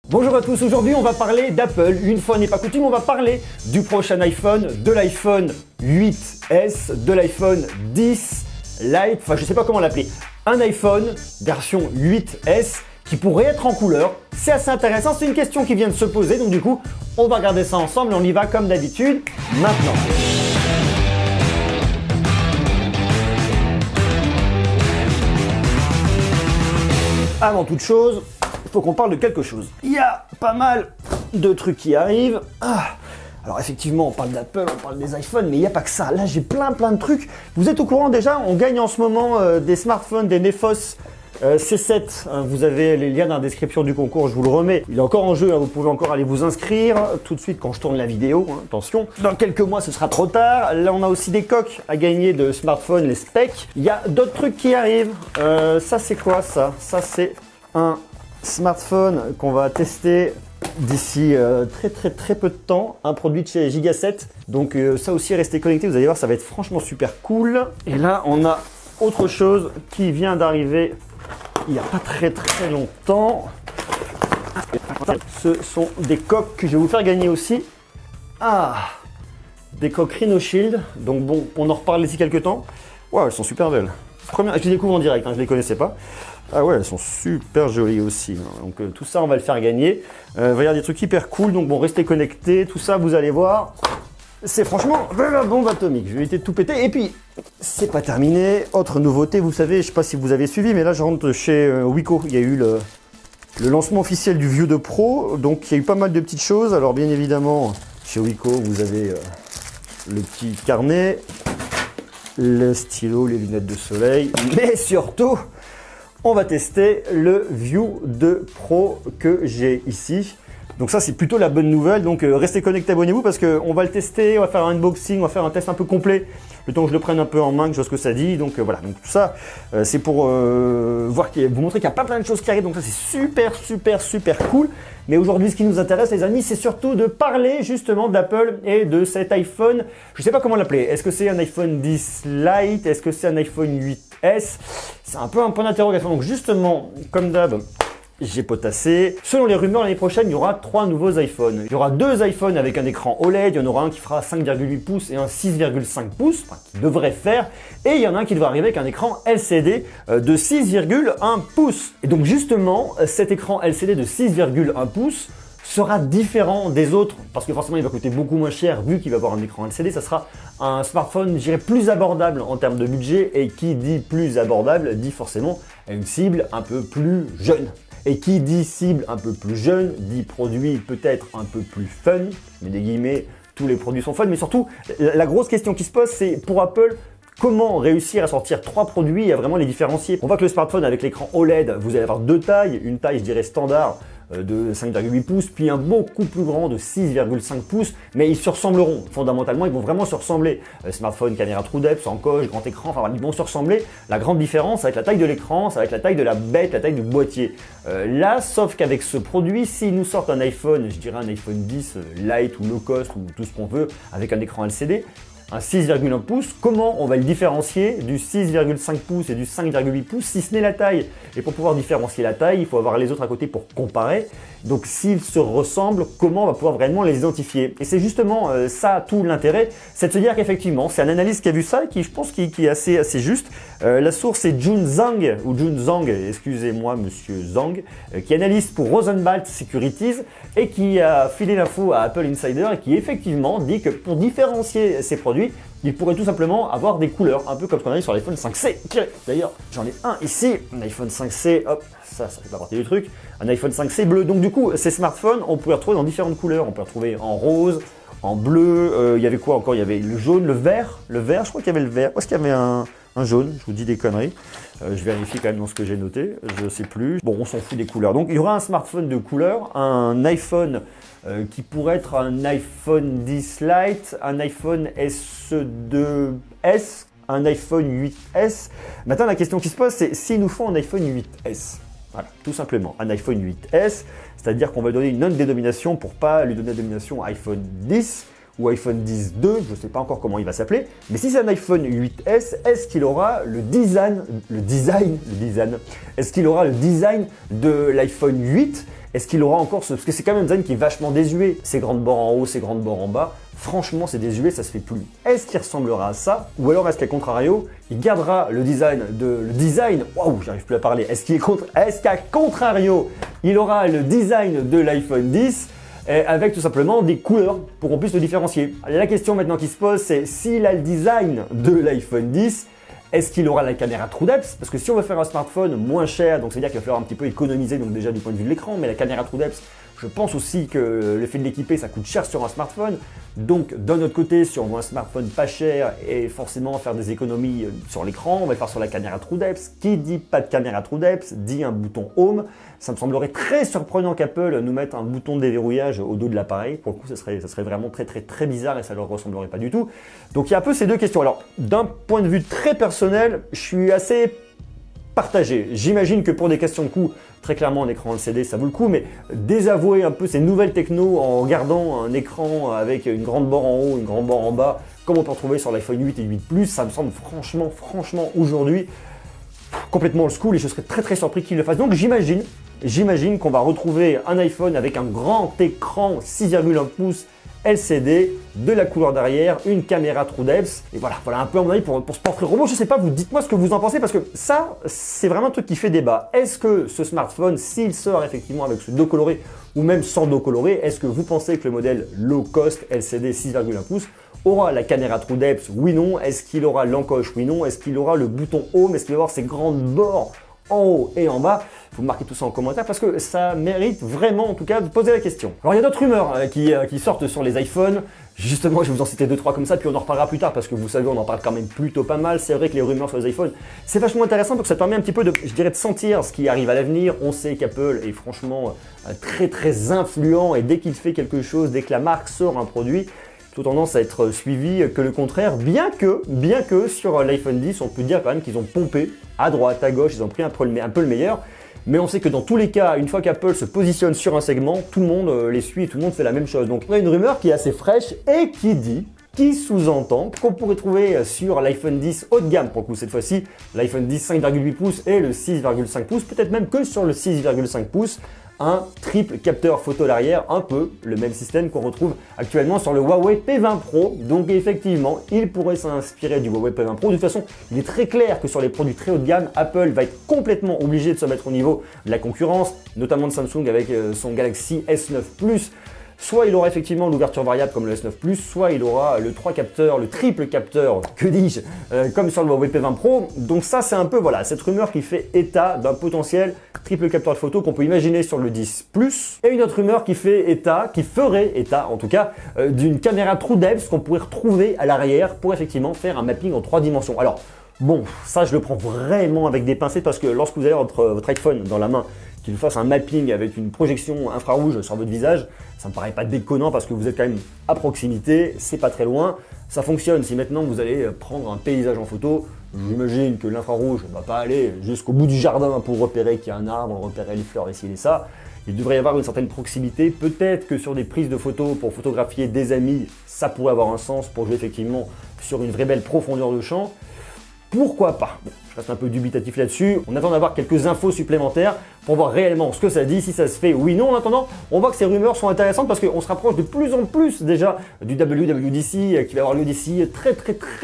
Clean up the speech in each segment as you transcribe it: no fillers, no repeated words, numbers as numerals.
Bonjour à tous, aujourd'hui on va parler d'Apple. Une fois n'est pas coutume, on va parler du prochain iPhone, de l'iPhone 8S, de l'iPhone 10 Lite, enfin je sais pas comment l'appeler. Un iPhone version 8S qui pourrait être en couleur. C'est assez intéressant, c'est une question qui vient de se poser, donc du coup on va regarder ça ensemble et on y va comme d'habitude maintenant. Avant toute chose, il faut qu'on parle de quelque chose. Il y a pas mal de trucs qui arrivent. Alors effectivement, on parle d'Apple, on parle des iPhones, mais il n'y a pas que ça. Là, j'ai plein de trucs. Vous êtes au courant déjà, on gagne en ce moment des smartphones, des Nefos C7. Vous avez les liens dans la description du concours, je vous le remets. Il est encore en jeu, vous pouvez encore aller vous inscrire tout de suite quand je tourne la vidéo. Attention, dans quelques mois, ce sera trop tard. Là, on a aussi des coques à gagner de smartphones, les specs. Il y a d'autres trucs qui arrivent. Ça, c'est quoi ça? Ça, c'est un smartphone qu'on va tester d'ici très peu de temps, un produit de chez Giga7. Donc ça aussi, restez connectés, vous allez voir, ça va être franchement super cool. Et là, on a autre chose qui vient d'arriver il n'y a pas très longtemps. Ce sont des coques que je vais vous faire gagner aussi. Des coques Rhino Shield. Donc bon, on en reparle d'ici quelques temps. Waouh, elles sont super belles. Je les découvre en direct, je ne les connaissais pas. Ah ouais, elles sont super jolies aussi. Donc tout ça, on va le faire gagner. Il va y avoir des trucs hyper cool, donc bon, restez connectés. Tout ça, vous allez voir. C'est franchement de la bombe atomique. Je vais éviter de tout péter. Et puis, c'est pas terminé. Autre nouveauté, vous savez, je sais pas si vous avez suivi, mais là, je rentre chez Wiko. Il y a eu le lancement officiel du View 2 Pro. Donc, il y a eu pas mal de petites choses. Alors, bien évidemment, chez Wiko, vous avez le petit carnet, le stylo, les lunettes de soleil, mais surtout, on va tester le View 2 Pro que j'ai ici. Donc ça, c'est plutôt la bonne nouvelle. Donc restez connectés, abonnez-vous parce qu'on va le tester, on va faire un unboxing, on va faire un test un peu complet. Le temps que je le prenne un peu en main, que je vois ce que ça dit. Donc voilà, donc tout ça, c'est pour vous montrer qu'il y a plein de choses qui arrivent. Donc ça, c'est super cool. Mais aujourd'hui, ce qui nous intéresse, les amis, c'est surtout de parler justement d'Apple et de cet iPhone. Je ne sais pas comment l'appeler. Est-ce que c'est un iPhone 10 Lite? Est-ce que c'est un iPhone 8S? C'est un peu un point d'interrogation. Donc justement, comme d'hab, j'ai potassé. Selon les rumeurs, l'année prochaine, il y aura 3 nouveaux iPhones. Il y aura 2 iPhones avec un écran OLED. Il y en aura un qui fera 5,8 pouces et un 6,5 pouces, enfin, qui devrait faire. Et il y en a un qui devrait arriver avec un écran LCD de 6,1 pouces. Et donc justement, cet écran LCD de 6,1 pouces sera différent des autres parce que forcément il va coûter beaucoup moins cher vu qu'il va avoir un écran LCD. Ça sera un smartphone, je dirais, plus abordable en termes de budget, et qui dit plus abordable dit forcément une cible un peu plus jeune. Et qui dit cible un peu plus jeune, dit produit peut-être un peu plus fun. Je mets des guillemets, tous les produits sont fun, mais surtout, la grosse question qui se pose, c'est pour Apple, comment réussir à sortir 3 produits et à vraiment les différencier? On voit que le smartphone avec l'écran OLED, vous allez avoir 2 tailles, une taille, je dirais, standard de 5,8 pouces, puis un beaucoup plus grand de 6,5 pouces, mais ils se ressembleront. Fondamentalement, ils vont vraiment se ressembler. Smartphone, caméra true depth, sans coche, grand écran, enfin ils vont se ressembler. La grande différence, ça va être la taille de l'écran, ça va être la taille de la bête, la taille du boîtier. Là, sauf qu'avec ce produit, s'ils nous sortent un iPhone, je dirais un iPhone 10 Lite ou low cost ou tout ce qu'on veut, avec un écran LCD, un 6,1 pouces, comment on va le différencier du 6,5 pouces et du 5,8 pouces si ce n'est la taille? Et pour pouvoir différencier la taille, il faut avoir les autres à côté pour comparer. Donc s'ils se ressemblent, comment on va pouvoir vraiment les identifier? Et c'est justement ça tout l'intérêt, c'est de se dire qu'effectivement, c'est un analyste qui a vu ça et qui, je pense, qui est assez juste. La source est Jun Zhang, ou Jun Zhang, excusez-moi monsieur Zhang, qui est analyste pour Rosenblatt Securities et qui a filé l'info à Apple Insider et qui effectivement dit que pour différencier ces produits, il pourrait tout simplement avoir des couleurs, un peu comme ce qu'on a eu sur l'iPhone 5C. D'ailleurs, j'en ai un ici, un iPhone 5C, hop, ça fait pas partie du truc, un iPhone 5C bleu. Donc du coup, ces smartphones, on peut les retrouver dans différentes couleurs. On peut les retrouver en rose, en bleu, il y avait quoi encore? Il y avait le jaune, le vert, je crois qu'il y avait le vert. Où est-ce qu'il y avait un jaune? Je vous dis des conneries. Je vérifie quand même dans ce que j'ai noté, je sais plus. Bon, on s'en fout des couleurs. Donc il y aura un smartphone de couleur, un iPhone qui pourrait être un iPhone 10 Lite, un iPhone SE2S, un iPhone 8S. Maintenant, la question qui se pose, c'est s'ils nous font un iPhone 8S. Voilà, tout simplement, un iPhone 8S, c'est-à-dire qu'on va donner une autre dénomination pour pas lui donner la dénomination iPhone 10 ou iPhone 10.2, je ne sais pas encore comment il va s'appeler, mais si c'est un iPhone 8S, est-ce qu'il aura le design est-ce qu'il aura le design de l'iPhone 8? Est-ce qu'il aura encore ce... Parce que c'est quand même un design qui est vachement désuet. Ces grandes bords en haut, ces grandes bords en bas. Franchement, c'est désuet, ça se fait plus. Est-ce qu'il ressemblera à ça? Ou alors est-ce qu'à contrario, il gardera le design... Waouh, j'arrive plus à parler. Est-ce qu'à contrario, il aura le design de l'iPhone 10 avec tout simplement des couleurs pour qu'on puisse le différencier? La question maintenant qui se pose, c'est s'il a le design de l'iPhone 10, est-ce qu'il aura la caméra TrueDepth? Parce que si on veut faire un smartphone moins cher, donc c'est-à-dire qu'il va falloir un petit peu économiser, donc déjà du point de vue de l'écran, mais la caméra TrueDepth, je pense aussi que le fait de l'équiper, ça coûte cher sur un smartphone. Donc d'un autre côté, si on veut un smartphone pas cher et forcément faire des économies sur l'écran, on va le faire sur la caméra TrueDepth. Qui dit pas de caméra TrueDepth dit un bouton Home. Ça me semblerait très surprenant qu'Apple nous mette un bouton de déverrouillage au dos de l'appareil. Pour le coup, ça serait vraiment très bizarre et ça leur ressemblerait pas du tout. Donc il y a un peu ces deux questions. Alors d'un point de vue très personnel, je suis assez partagé. J'imagine que pour des questions de coût, très clairement un écran LCD ça vaut le coup, mais désavouer un peu ces nouvelles techno en gardant un écran avec une grande barre en haut, une grande barre en bas, comme on peut retrouver sur l'iPhone 8 et 8 Plus, ça me semble franchement aujourd'hui complètement old school et je serais très surpris qu'ils le fassent. Donc j'imagine qu'on va retrouver un iPhone avec un grand écran 6,1 pouces LCD, de la couleur derrière, une caméra TrueDepth, et voilà un peu à mon avis pour ce portrait robot. Je sais pas, vous dites-moi ce que vous en pensez, parce que ça, c'est vraiment un truc qui fait débat. Est-ce que ce smartphone, s'il sort effectivement avec ce dos coloré, ou même sans dos coloré, est-ce que vous pensez que le modèle low cost LCD 6,1 pouces aura la caméra TrueDepth? Oui, non. Est-ce qu'il aura l'encoche? Oui, non. Est-ce qu'il aura le bouton Home? Est-ce qu'il va avoir ces grandes bords en haut et en bas? Vous marquez tout ça en commentaire parce que ça mérite vraiment en tout cas de poser la question. Alors il y a d'autres rumeurs qui sortent sur les iPhones. Justement, je vais vous en citer 2-3 comme ça, puis on en reparlera plus tard parce que vous savez, on en parle quand même plutôt pas mal. C'est vrai que les rumeurs sur les iPhones, c'est vachement intéressant parce que ça permet un petit peu de, je dirais, de sentir ce qui arrive à l'avenir. On sait qu'Apple est franchement très influent et dès qu'il fait quelque chose, dès que la marque sort un produit, plutôt tendance à être suivi que le contraire, bien que sur l'iPhone 10, on peut dire quand même qu'ils ont pompé à droite, à gauche, ils ont pris un peu le meilleur. Mais on sait que dans tous les cas, une fois qu'Apple se positionne sur un segment, tout le monde les suit et tout le monde fait la même chose. Donc on a une rumeur qui est assez fraîche et qui sous-entend qu'on pourrait trouver sur l'iPhone 10 haut de gamme, pour le coup cette fois-ci, l'iPhone 10 5,8 pouces et le 6,5 pouces, peut-être même que sur le 6,5 pouces, un triple capteur photo à l'arrière, un peu le même système qu'on retrouve actuellement sur le Huawei P20 Pro. Donc effectivement, il pourrait s'inspirer du Huawei P20 Pro. De toute façon, il est très clair que sur les produits très haut de gamme, Apple va être complètement obligé de se mettre au niveau de la concurrence, notamment de Samsung avec son Galaxy S9 Plus. Soit il aura effectivement l'ouverture variable comme le S9 Plus, soit il aura le triple capteur, que dis-je, comme sur le Huawei P20 Pro. Donc ça, c'est un peu, voilà, cette rumeur qui fait état d'un potentiel triple capteur de photo qu'on peut imaginer sur le 10 Plus. Et une autre rumeur qui ferait état en tout cas, d'une caméra TrueDepth qu'on pourrait retrouver à l'arrière pour effectivement faire un mapping en 3 dimensions. Alors, bon, ça je le prends vraiment avec des pincettes parce que lorsque vous avez votre iPhone dans la main, qu'il vous fasse un mapping avec une projection infrarouge sur votre visage, ça me paraît pas déconnant parce que vous êtes quand même à proximité, c'est pas très loin. Ça fonctionne si maintenant vous allez prendre un paysage en photo, j'imagine que l'infrarouge ne va pas aller jusqu'au bout du jardin pour repérer qu'il y a un arbre, repérer les fleurs ici et ça. Il devrait y avoir une certaine proximité. Peut-être que sur des prises de photos pour photographier des amis, ça pourrait avoir un sens pour jouer effectivement sur une vraie belle profondeur de champ. Pourquoi pas? Bon, je reste un peu dubitatif là-dessus. On attend d'avoir quelques infos supplémentaires pour voir réellement ce que ça dit, si ça se fait oui, non. En attendant, on voit que ces rumeurs sont intéressantes parce qu'on se rapproche de plus en plus déjà du WWDC qui va avoir lieu d'ici très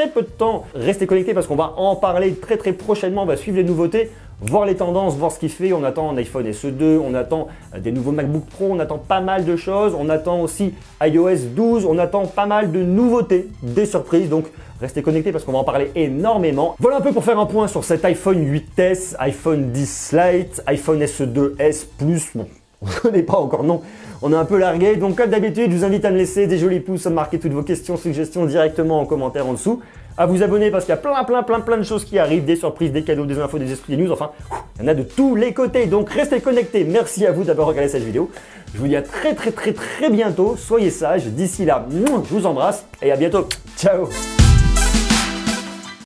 peu de temps. Restez connectés parce qu'on va en parler très prochainement. On va suivre les nouveautés, voir les tendances, voir ce qu'il fait. On attend un iPhone SE2, on attend des nouveaux MacBook Pro, on attend pas mal de choses. On attend aussi iOS 12, on attend pas mal de nouveautés, des surprises. Donc restez connectés parce qu'on va en parler énormément. Voilà un peu pour faire un point sur cet iPhone 8S, iPhone 10 Lite, iPhone SE2S Plus. Bon, on ne connaît pas encore, non. On est un peu largué. Donc comme d'habitude, je vous invite à me laisser des jolis pouces, à marquer toutes vos questions, suggestions directement en commentaire en dessous. À vous abonner parce qu'il y a plein de choses qui arrivent, des surprises, des cadeaux, des infos, des esprits, des news, enfin, il y en a de tous les côtés. Donc restez connectés. Merci à vous d'avoir regardé cette vidéo. Je vous dis à très bientôt. Soyez sages. D'ici là, je vous embrasse et à bientôt. Ciao.